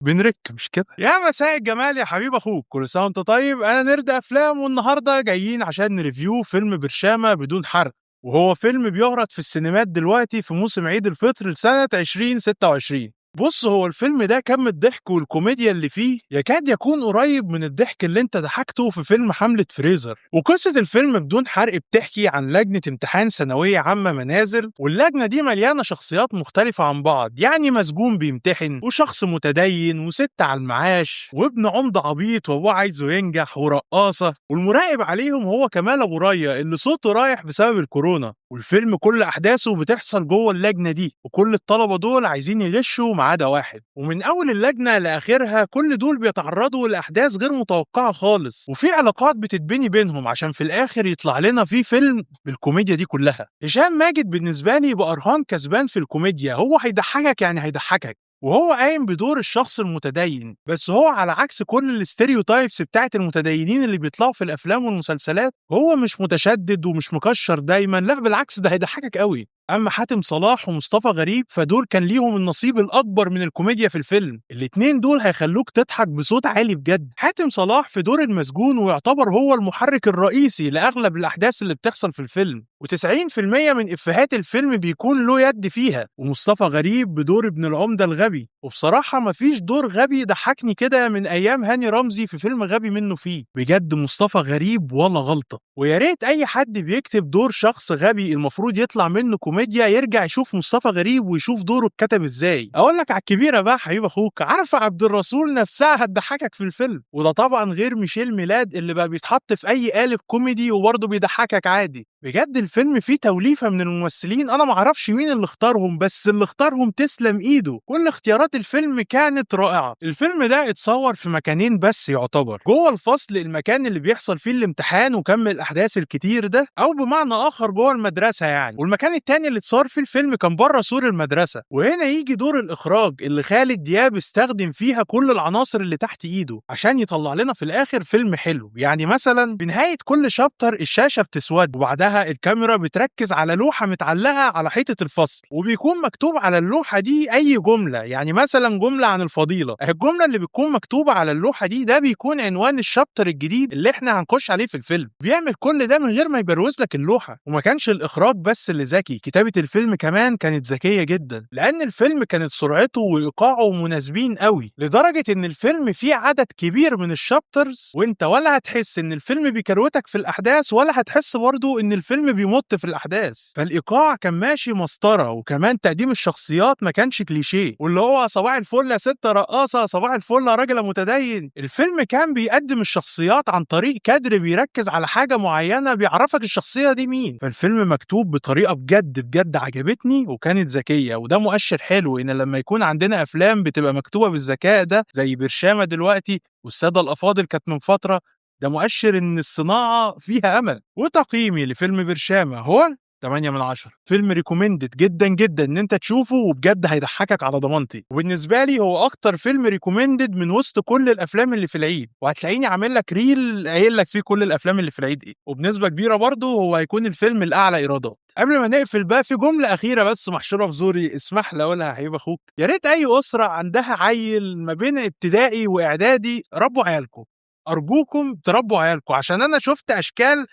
بنرك مش كده؟ يا مساء الجمال يا حبيب اخوك، كل سنه وانت طيب. انا نرد افلام، والنهارده جايين عشان نريفيو فيلم برشامه بدون حرق، وهو فيلم بيعرض في السينمات دلوقتي في موسم عيد الفطر لسنه 2026. بص، هو الفيلم ده كم الضحك والكوميديا اللي فيه يكاد يكون قريب من الضحك اللي انت ضحكته في فيلم حملة فريزر. وقصة الفيلم بدون حرق بتحكي عن لجنة امتحان ثانوية عامة منازل، واللجنة دي مليانة شخصيات مختلفة عن بعض، يعني مسجون بيمتحن، وشخص متدين، وست على المعاش، وابن عمدة عبيط وابوه عايزه ينجح، ورقاصة، والمراقب عليهم هو كمال ابو ريا اللي صوته رايح بسبب الكورونا. والفيلم كل احداثه بتحصل جوه اللجنة دي، وكل الطلبة دول عايزين يغشوا ما عدا واحد، ومن اول اللجنه لاخرها كل دول بيتعرضوا لاحداث غير متوقعه خالص، وفي علاقات بتتبني بينهم عشان في الاخر يطلع لنا في فيلم بالكوميديا دي كلها. هشام ماجد بالنسبه لي بقرهان كسبان في الكوميديا، هو هيضحكك يعني هيضحكك، وهو قايم بدور الشخص المتدين، بس هو على عكس كل الاستيريوتايبس بتاعت المتدينين اللي بيطلعوا في الافلام والمسلسلات، هو مش متشدد ومش مكشر دايما، لا بالعكس ده هيضحكك قوي. اما حاتم صلاح ومصطفى غريب فدول كان ليهم النصيب الاكبر من الكوميديا في الفيلم، الاتنين دول هيخلوك تضحك بصوت عالي بجد. حاتم صلاح في دور المسجون، ويعتبر هو المحرك الرئيسي لاغلب الاحداث اللي بتحصل في الفيلم، و90% من افيهات الفيلم بيكون له يد فيها. ومصطفى غريب بدور ابن العمدة الغبي، وبصراحة مفيش دور غبي ضحكني كده من ايام هاني رمزي في فيلم غبي منه فيه، بجد مصطفى غريب ولا غلطة. ويا ريت اي حد بيكتب دور شخص غبي المفروض يطلع منه كوميديا يرجع يشوف مصطفى غريب ويشوف دوره اتكتب ازاي. اقول لك على الكبيره بقى حبيب اخوك، عارفه عبد الرسول نفسها هتضحكك في الفيلم، وده طبعا غير ميشيل ميلاد اللي بقى بيتحط في اي قالب كوميدي وبرضه بيضحكك عادي. بجد الفيلم فيه توليفه من الممثلين، انا معرفش مين اللي اختارهم، بس اللي اختارهم تسلم ايده، كل اختيارات الفيلم كانت رائعه. الفيلم ده اتصور في مكانين بس يعتبر، جوه الفصل المكان اللي بيحصل فيه الامتحان وكم الاحداث الكتير ده، او بمعنى اخر جوه المدرسه يعني، والمكان التاني اللي اتصور فيه الفيلم كان بره سور المدرسه. وهنا يجي دور الاخراج اللي خالد دياب استخدم فيها كل العناصر اللي تحت ايده عشان يطلع لنا في الاخر فيلم حلو. يعني مثلا بنهايه كل شابتر الشاشه بتسود، وبعدها الكاميرا بتركز على لوحه متعلقه على حيطه الفصل، وبيكون مكتوب على اللوحه دي اي جمله، يعني مثلا جمله عن الفضيله، الجمله اللي بتكون مكتوبه على اللوحه دي ده بيكون عنوان الشابتر الجديد اللي احنا هنخش عليه في الفيلم. بيعمل كل ده من غير ما يبروز لك اللوحه. وما كانش الاخراج بس اللي ذكي، كتابه الفيلم كمان كانت ذكيه جدا، لان الفيلم كانت سرعته وايقاعه مناسبين قوي، لدرجه ان الفيلم فيه عدد كبير من الشابترز وانت ولا هتحس ان الفيلم بيكروتك في الاحداث، ولا هتحس برضه ان الفيلم بيمط في الاحداث. فالايقاع كان ماشي مسطره، وكمان تقديم الشخصيات ما كانش كليشيه، واللي هو صباح الفل يا ست رقاصه، صباح الفل يا راجل متدين. الفيلم كان بيقدم الشخصيات عن طريق كادر بيركز على حاجه معينه بيعرفك الشخصيه دي مين. فالفيلم مكتوب بطريقه بجد بجد عجبتني وكانت ذكيه، وده مؤشر حلو ان لما يكون عندنا افلام بتبقى مكتوبه بالذكاء ده زي برشامه دلوقتي والساده الافاضل كانت من فتره، ده مؤشر ان الصناعه فيها امل. وتقييمي لفيلم برشامه هو 8 من 10. فيلم ريكومندد جدا جدا ان انت تشوفه، وبجد هيضحكك على ضمانتي، وبالنسبه لي هو اكتر فيلم ريكومندد من وسط كل الافلام اللي في العيد، وهتلاقيني عامل لك ريل قايل لك فيه كل الافلام اللي في العيد ايه، وبنسبه كبيره برضه هو هيكون الفيلم الاعلى ايرادات. قبل ما نقفل بقى في جمله اخيره بس محشوره في زوري، اسمح لي اقولها يا حبيب اخوك، يا ريت اي اسره عندها عيل ما بين ابتدائي واعدادي ربوا عيالكم، ارجوكم تربوا عيالكم، عشان انا شفت اشكال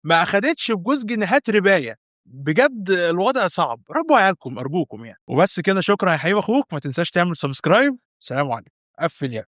ما اخدتش بجوز جنيهات ربايه، بجد الوضع صعب، ربوا عيالكم ارجوكم يعني. وبس كده، شكرا يا حبيب اخوك، ما تنساش تعمل سبسكرايب. سلام عليكم. قفل يعني.